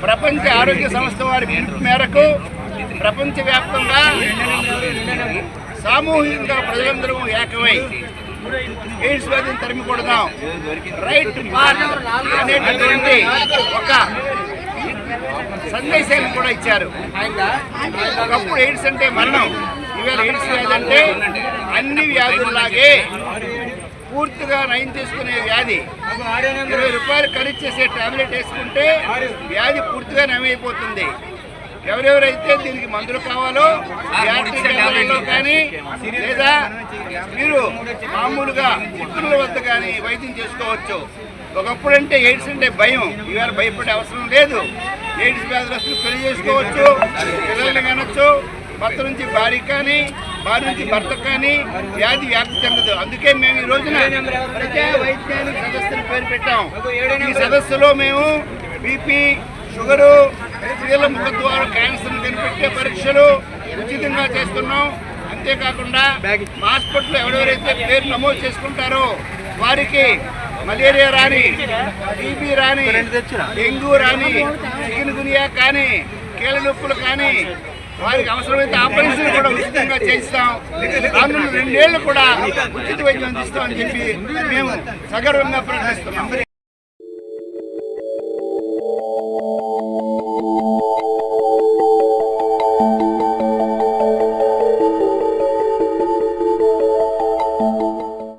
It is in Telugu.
ప్రపంచ ఆరోగ్య సంస్థ వారి పిలుపు మేరకు ప్రపంచవ్యాప్తంగా సామూహికంగా ప్రజలందరూ ఏకమై ఎయిడ్స్ వ్యాధిని తరిమి కొడదాం, రైట్ మార్క్ అనేటటువంటి ఒక సందేశాన్ని కూడా ఇచ్చారు. ఒకప్పుడు ఎయిడ్స్ అంటే మరణం, ఇవాళ ఎయిడ్స్ వ్యాధి అంటే అన్ని వ్యాధుల్లాగే పూర్తిగా నయం చేసుకునే వ్యాధి. 20 రూపాయలు ఖరీదు చేసే టాబ్లెట్ వేసుకుంటే వ్యాధి పూర్తిగా నయమైపోతుంది. ఎవరెవరైతే దీనికి మందులు కావాలో వ్యాధి కేంద్రాల్లో కానీ లేదా మీరు మామూలుగా నిపుణుల వద్ద కానీ వైద్యం చేసుకోవచ్చు. ఒకప్పుడంటే ఎయిడ్స్ అంటే భయం, ఇవాళ భయపడే అవసరం లేదు. ఎయిడ్స్ వ్యాధులు పెళ్లి చేసుకోవచ్చు, పిల్లల్ని కనొచ్చు, భర్త నుంచి భార్య కానీ భార్య నుంచి భర్త కానీ వ్యాధి వ్యాప్తి చెందదు. అందుకే మేము ఈ రోజున ప్రజా వైద్యానికి సదస్సును పేరు పెట్టాం. ఈ సదస్సులో మేము బీపీ, షుగరు, స్త్రీల ముఖద్వార క్యాన్సర్ను కనిపెట్టే పరీక్షలు ఉచితంగా చేస్తున్నాం. అంతేకాకుండా మా హాస్పిటల్లో ఎవరెవరైతే పేరు నమోదు చేసుకుంటారో వారికి మలేరియా రాని, టీబీ రాని, డెంగ్యూ రాని, చికెన్ గునియా కానీ, కీళ్ళ నొప్పులు కానీ వారికి అవసరమైతే ఆపరేషన్ కూడా ఉచితంగా చేయిస్తాం. రానున్న 2 ఏళ్ళు కూడా ఉచిత వైద్యం అందిస్తామని చెప్పి మేము సగర్వంగా ప్రకటిస్తున్నాం.